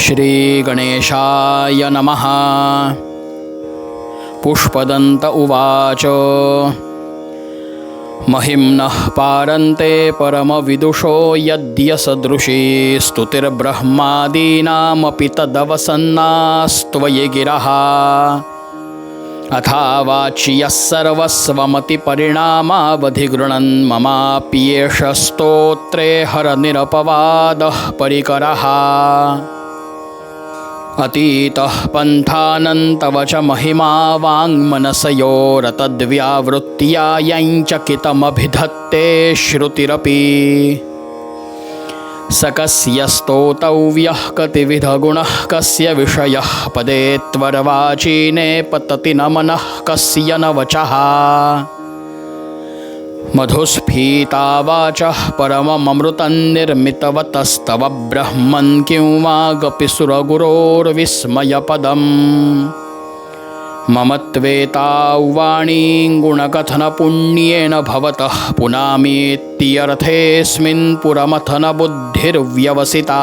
श्रीगणेशाय नमः। पुष्पदन्त उवाच महिम्नः पारन्ते परमविदुषो यद्यसदृशी स्तुतिर्ब्रह्मादीनामपि तदवसन्नास्त्वयि गिरः अथावाच्यः सर्वस्वमतिपरिणामावधिगृणन् ममाप्येष स्तोत्रे हरनिरपवादः परिकरः अतीतः पन्थानन्तव च महिमा वाङ्मनसयोरतद्व्यावृत्त्या यञ्चकितमभिधत्ते श्रुतिरपि स कस्य स्तोतव्यः कतिविधगुणः कस्य विषयः पदे त्वरवाचीने पतति न मनः कस्य न वचः मधुस्फीता वाचः परममृतं निर्मितवतस्तव ब्रह्मन् किं वागपि सुरगुरोर्विस्मयपदम् मम त्वेतावाणीं गुणकथनपुण्येन भवतः पुनामीत्यर्थेऽस्मिन् पुरमथनबुद्धिर्व्यवसिता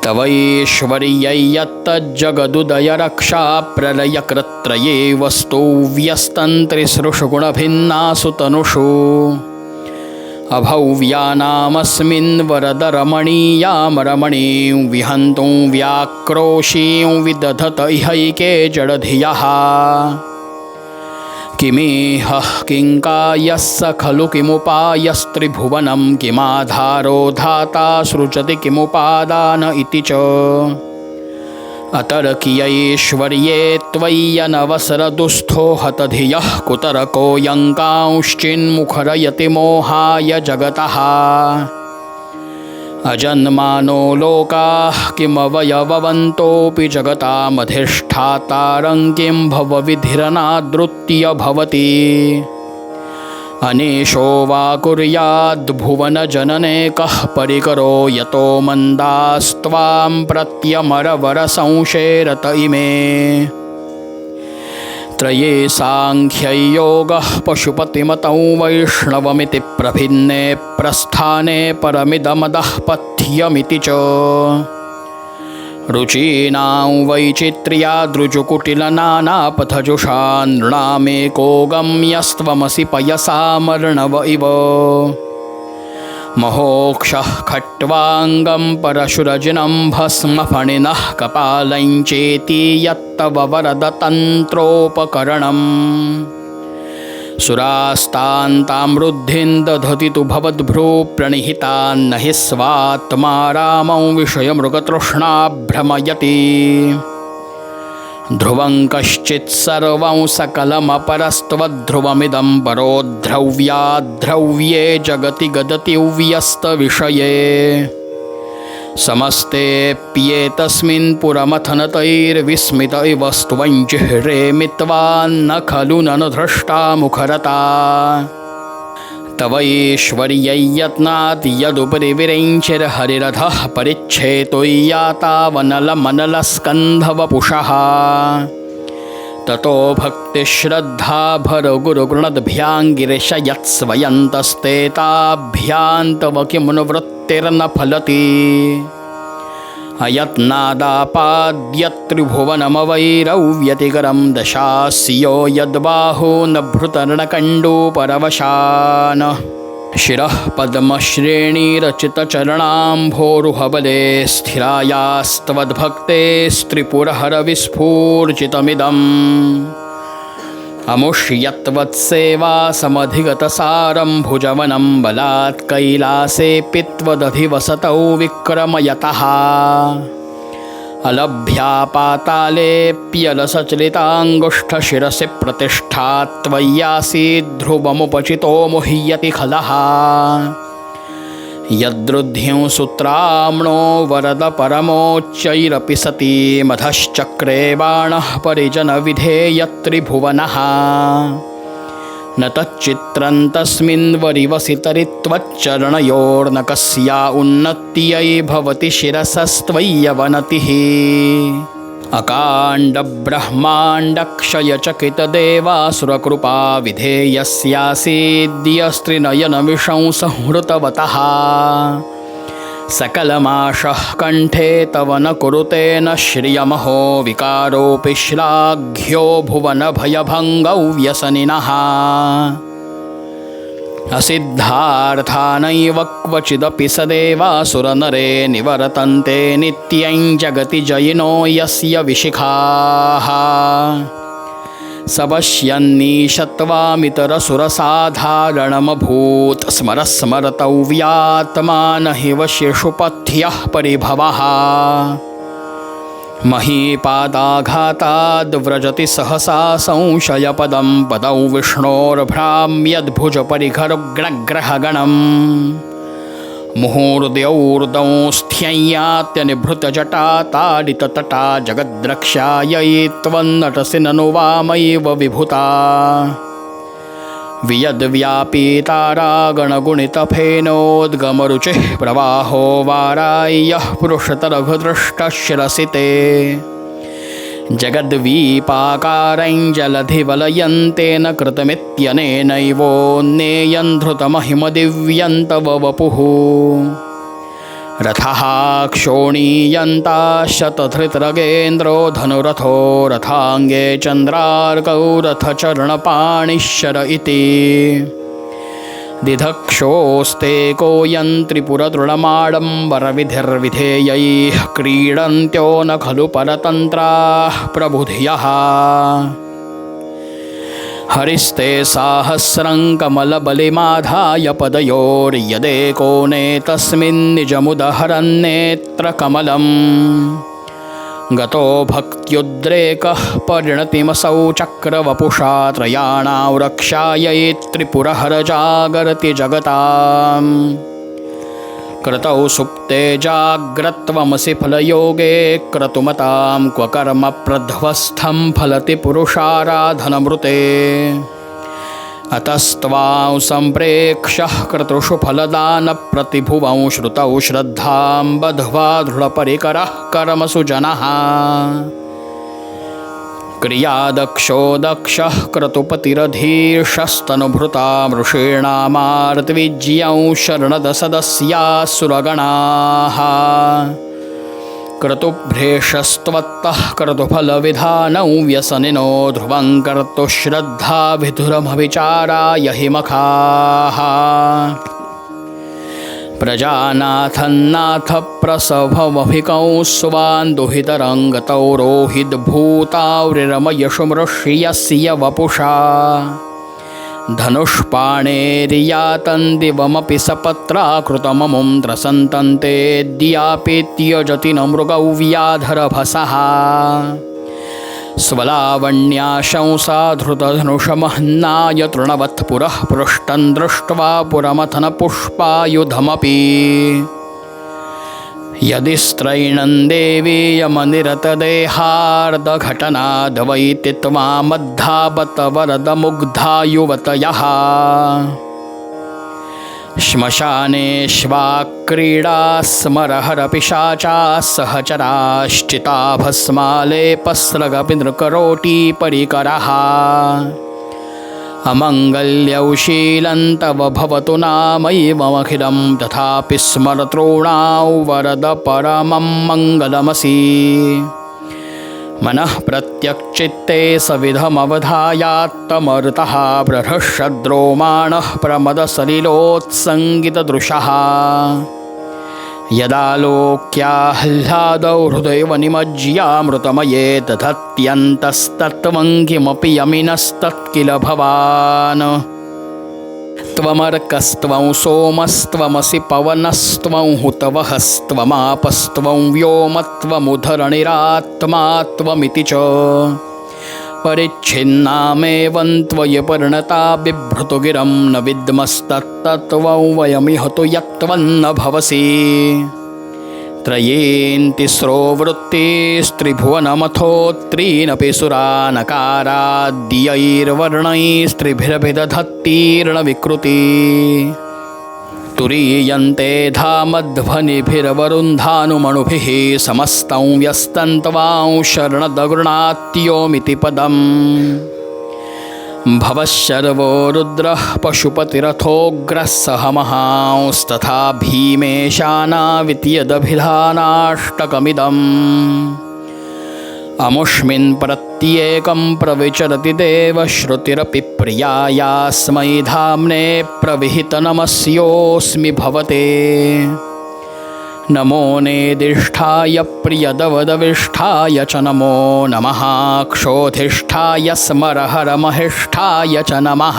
तवैश्वर्ययत्तज्जगदुदयरक्षाप्रलयकृत्त्रये वस्तु व्यस्तन्त्रिसृषु गुणभिन्नासु तनुषु अभव्यानामस्मिन् वरदरमणीयां रमणीं विहन्तुं व्याक्रोशीं विदधत इहैके जडधियः किमिह किङ्कायः स खलु किमुपायस्त्रिभुवनं किमाधारो धाता सृजति किमुपादान इति च अतर्क्यैश्वर्ये त्वय्यनवसरदुःस्थो हतधियः कुतरकोऽयङ्कांश्चिन्मुखरयति मोहाय जगतः अजन्मानो लोकाः किमवयववन्तोऽपि जगतामधिष्ठातारं किं भवविधिरनादृत्य भवति अनीशो वा कुर्याद्भुवनजनने कः परिकरो यतो मन्दास्त्वां प्रत्यमरवरसंशेरत इमे त्रये साङ्ख्ययोगः पशुपतिमतौ वैष्णवमिति प्रभिन्ने प्रस्थाने परमिदमदः पथ्यमिति च रुचीनां वैचित्र्यादृजुकुटिलनानापथजुषा नृणामेको गम्यस्त्वमसि पयसामर्णव इव महोक्षः खट्वाङ्गं परशुरजिनं भस्मफणिनः कपालञ्चेति यत्तव वरदतन्त्रोपकरणम् सुरास्तान्तामृद्धिं दधति तु भवद्भ्रूप्रणिहितान्न हि स्वात्मा रामं विषयमृगतृष्णा भ्रमयति ध्रुवं कश्चित् सर्वं सकलमपरस्त्वध्रुवमिदं परो ध्रव्याद्रव्ये जगति गदति व्यस्तविषये समस्तेऽप्येतस्मिन् पुरमथनतैर्विस्मित इव स्तुवञ्जिह्रे मित्वान्न खलु ननु धृष्टा मुखरता तवैश्वर्ययत्नात् यदुपरि विरञ्चिर्हरिरथः परिच्छेतुय्यातावनलमनलस्कन्धवपुषः ततो भक्तिश्रद्धा भरगुरुगृणद्भ्यां गिरिशयत्स्वयन्तस्तेताभ्यां तव किमनुवृत्तिर्न फलति अयत्नादापाद्यत्रिभुवनमवैरव्यतिकरं दशास्यो यद्बाहो न भृतर्णकण्डूपरवशान् शिरः पद्मश्रेणीरचितचरणाम्भोरुहबले स्थिरायास्त्वद्भक्तेस्त्रिपुरहरविस्फूर्जितमिदम् अमुष्यत्वत्सेवा समधिगतसारं भुजवनं बलात् कैलासेऽपि त्वदधिवसतौ विक्रमयतः अलभ्या पातालेऽप्यलसचलिताङ्गुष्ठशिरसि प्रतिष्ठा त्वय्यासीद्ध्रुवमुपचितो मुह्यति खलः यद्रुद्ध्युं सूत्राम्नो वरद परमोच्चैरपि सती मधश्चक्रे बाणः परिजनविधेयत्रिभुवनः न तच्चित्रं तस्मिन् वरिवसि तरित्वच्चरणयोर्न कस्या उन्नत्यै भवति शिरसस्त्वय्यवनतिः अकाण्डब्रह्माण्डक्षयचकितदेवासुरकृपा विधेयस्यासीद्यस्त्रिनयनविशं संहृतवतः सकलमाशः कण्ठे तव न कुरुते न श्रियमहो विकारोऽपि श्लाघ्यो भुवनभयभङ्गौ व्यसनिनः असिद्धार्थानैव क्वचिदपि सदेवासुरनरे निवर्तन्ते नित्यं जगति जयिनो यस्य विशिखाः स पश्यन्नीशत्वामितरसुरसाधारणमभूत् स्मरस्मरतव्यात्मा न हि वश्येषु पथ्यः परिभवः महीपादाघाताद्व्रजति सहसा संशयपदं पदौ विष्णोर्भ्राम्यद्भुजपरिघर्गणग्रहगणम् मुहूर्द्यौर्दंस्थ्यय्यात्यनिभृतजटा जगद्रक्षायै त्वन्नटसि ननु वामैव विभुता वियद्व्यापीतारागणगुणितफेनोद्गमरुचिः प्रवाहो वाराय्यः पुरुषतरघुदृष्टशिरसि ते जगद्वीपाकारं जलधिवलयन्तेन कृतमित्यनेनैवोन्नेयं धृतमहिमदिव्यं तव वपुः रथः क्षोणीयन्ताशतधृतरगेन्द्रो धनुरथो रथाङ्गे चन्द्रार्कौ रथचरणपाणिश्चर इति दिधक्षोस्ते कोऽयं त्रिपुरदृढमाडम्बरविधिर्विधेयैः क्रीडन्त्यो न खलु परतन्त्राः प्रबुधियः हरिस्ते साहस्रं कमलबलिमाधाय पदयोर्यदेकोने तस्मिन्निजमुदहरन्नेत्रकमलम् गतो भक्त्युद्रेकः परिणतिमसौ चक्रवपुषा त्रयाणां रक्षायै त्रिपुरहरजागर्ति जगताम् कृतौ सुप्ते जाग्रत्वमसि फलयोगे क्रतुमतां क्व कर्म प्रध्वस्थं फलति पुरुषाराधनमृते अतस्त्वां सम्प्रेक्ष्यः क्रतुषु फलदानप्रतिभुवं श्रुतौ श्रद्धां बद्ध्वा दृढपरिकरः कर्मसु जनः क्रियादक्षो दक्षः क्रतुपतिरधीशस्तनुभृता मृषीणामार्तविज्यं शरणदसदस्यासुरगणाः क्रतुभ्रेशस्त्वत्तः क्रतुफलविधानौ व्यसनिनो ध्रुवं कर्तुश्रद्धाभिधुरमविचाराय हि मखाः प्रजानाथन्नाथ प्रसभमभिकौ स्वान् दुहितरङ्गतौ रोहिद्भूतावृरमयशुमृष्यस्य वपुषा धनुष्पाणेर्यातं दिवमपि सपत्राकृतममुं त्रसन्तन्तेऽद्यापि त्यजति न मृगौ व्याधरभसः स्वलावण्याशंसा धृतधनुषमह्नाय तृणवत् पुरः पृष्ठं दृष्ट्वा पुरमथनपुष्पायुधमपि यदि स्त्रैणं देवीयमनिरतदेहार्दघटनादवैति त्वामद्धावत वरदमुग्धा युवतयः श्मशानेष्वाक्रीडा स्मरहरपिशाचाः सहचराश्चिता भस्मालेपस्रगपि नृकरोटिपरिकरः अमङ्गल्यौ शीलं तव भवतु नामैवमखिलं तथापि स्मरतॄणां वरद परमं मङ्गलमसि मनः प्रत्यक्चित्ते सविधमवधायात्तमरुतः बृहषद्रोमाणः प्रमदसलिलोत्सङ्गितदृशः यदालोक्याह्लादौ हृदयव निमज्यामृतमये दधत्यन्तस्तत्त्वं किमपि यमिनस्तत्किल भवान् त्वमर्कस्त्वं सोमस्त्वमसि पवनस्त्वं हुतवहस्त्वमापस्त्वं व्योमत्वमुधरणिरात्मा त्वमिति च परिच्छिन्नामेवं त्वयि परिणता बिभ्रतुगिरं न विद्मस्तत्तत्त्वं वयमिह तु यत्त्वन्न भवसि त्रयेन्तिस्रो वृत्तिस्त्रिभुवनमथो त्रीनपि सुरानकाराद्यैर्वर्णैस्त्रिभिरभिदधत्तीर्णविकृति तुरीयन्ते धामध्वनिभिरवरुन्धानुमणुभिः समस्तं व्यस्तं त्वां शरणदगृणात्योमिति पदम् भवशर्वो रुद्रः पशुपतिरथोग्रः सह महांस्तथा भीमेशानावित्यदभिधानाष्टकमिदम् अमुष्मिन् प्रत्येकं प्रविचरति देवश्रुतिरपि प्रिया यास्मै धाम्ने प्रविहितनमस्योऽस्मि भवते नमो नेदिष्ठाय प्रियदवदविष्ठाय च नमो नमः क्षोधिष्ठाय स्मरहरमहिष्ठाय च नमः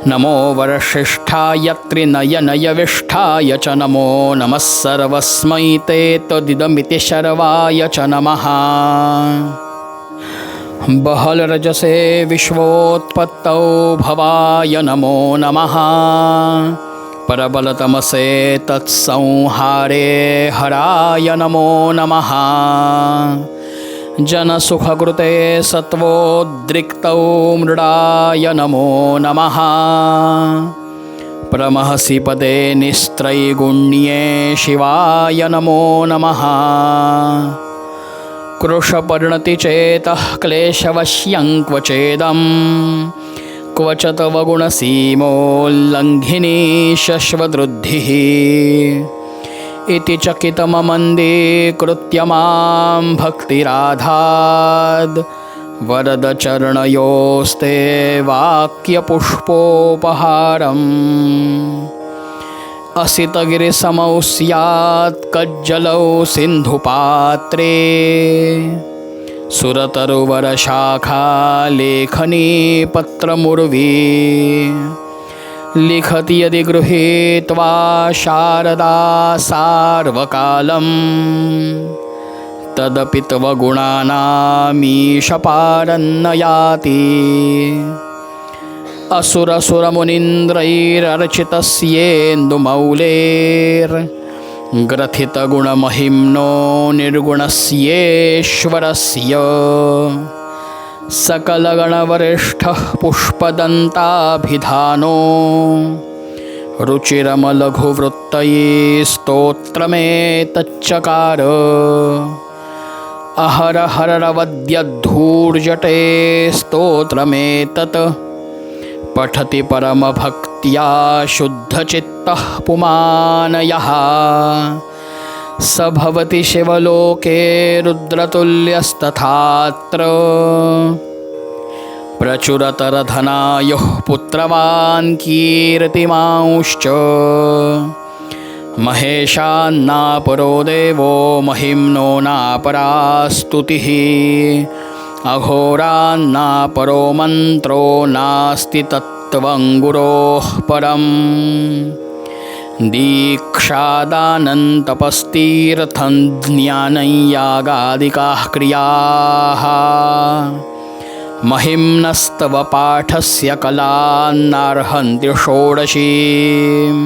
नमो वर्षिष्ठाय त्रिनयनयविष्ठाय च नमो नमः सर्वस्मै ते तदिदमिति शर्वाय च नमः बहलरजसे विश्वोत्पत्तौ भवाय नमो नमः परबलतमसे तत्संहारे हराय नमो नमः जनसुखकृते सत्वोद्रिक्तौ मृडाय नमो नमः प्रमहसि पदे निस्त्रैगुण्ये शिवाय नमो नमः कृशपर्णतिचेतः क्लेशवश्यं क्वचेदम् क्व च तव गुणसीमोल्लङ्घिनी शश्वदृद्धिः इति चकितममन्दीकृत्य मां भक्तिराधाद् वरदचरणयोस्ते वाक्यपुष्पोपहारम् असितगिरिसमौ स्यात् कज्जलौ सिन्धुपात्रे सुरतरुवरशाखा लेखनी पत्रमुर्वी लिखति यदि गृहीत्वा शारदा सार्वकालम् तदपि तव गुणानामीशपारन्न याति असुरसुरमुनीन्द्रैरर्चितस्येन्दुमौलेर्ग्रथितगुणमहिम्नो निर्गुणस्येश्वरस्य सकलगणवरिष्ठः पुष्पदन्ताभिधानो रुचिरमलघुवृत्तये स्तोत्रमेतच्चकार अहरहरवद्यद्धूर्जटे स्तोत्रमेतत् पठति परमभक्त्या शुद्धचित्तः पुमानयः स भवति शिवलोके रुद्रतुल्यस्तथात्र प्रचुरतरधनायुः पुत्रवान् कीर्तिमांश्च महेशान्नापरो देवो महिम्नो नापरा स्तुतिः अघोरान्नापरो मन्त्रो नास्ति तत्त्वं गुरोः परम् दीक्षादानन्तपस्तीर्थं ज्ञानं यागादिकाः क्रियाः महिम्नस्तव पाठस्य कलान्नार्हन्ति षोडशीम्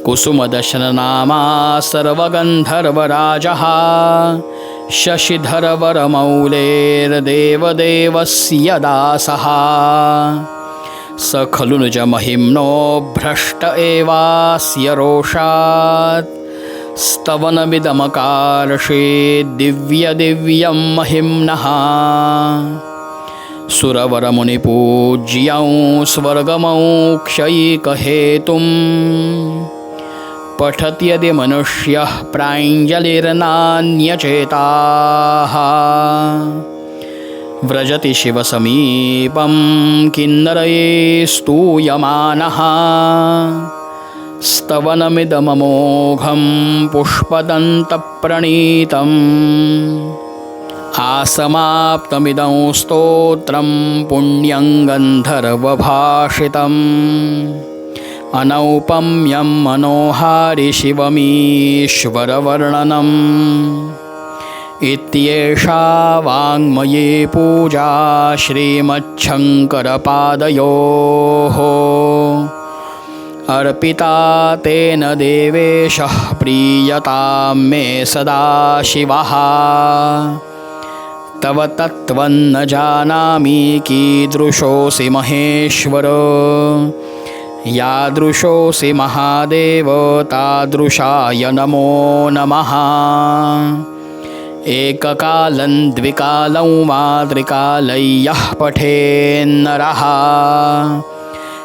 कुसुमदशननामा सर्वगन्धर्वराजः शशिधरवरमौलेर्देवदेवस्य दासः स खलु निजमहिम्नो भ्रष्ट एवास्य रोषात् स्तवनमिदमकार्षे दिव्यदिव्यं महिम्नः सुरवरमुनिपूज्यं स्वर्गमोक्षैकहेतुम् पठति यदि मनुष्यः प्राञ्जलिर्नान्यचेताः व्रजति शिवसमीपं किन्नरये स्तूयमानः स्तवनमिदममोघं पुष्पदन्तप्रणीतम् आसमाप्तमिदं स्तोत्रं पुण्यं गन्धर्वभाषितम् अनौपम्यं मनोहारि शिवमीश्वरवर्णनम् इत्येषा वाङ्मयी पूजा श्रीमच्छङ्करपादयोः अर्पिता तेन देवेशः प्रीयतां मे सदा शिवः तव तत्त्वं न जानामि कीदृशोऽसि महेश्वर यादृशोऽसि महादेव तादृशाय नमो नमः एककालं द्विकालं वा त्रिकालय्यः पठेन्नरः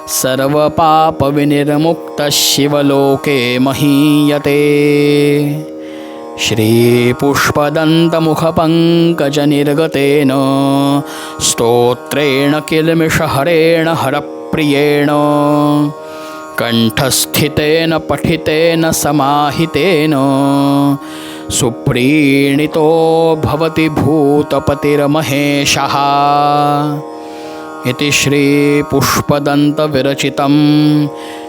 सर्वपापविनिर्मुक्तः शिवलोके महीयते। श्रीपुष्पदन्तमुखपङ्कजनिर्गतेन स्तोत्रेण किल्मिषहरेण हरप्रियेण कण्ठस्थितेन पठितेन समाहितेन सुप्रीणितो भवति भूतपतिर्महेशः। इति श्रीपुष्पदन्तविरचितं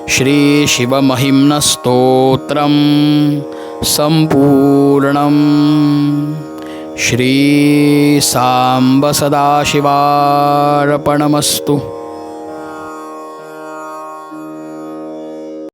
श्रीशिवमहिम्नस्तोत्रं सम्पूर्णम्। श्रीसाम्ब सदाशिवार्पणमस्तु।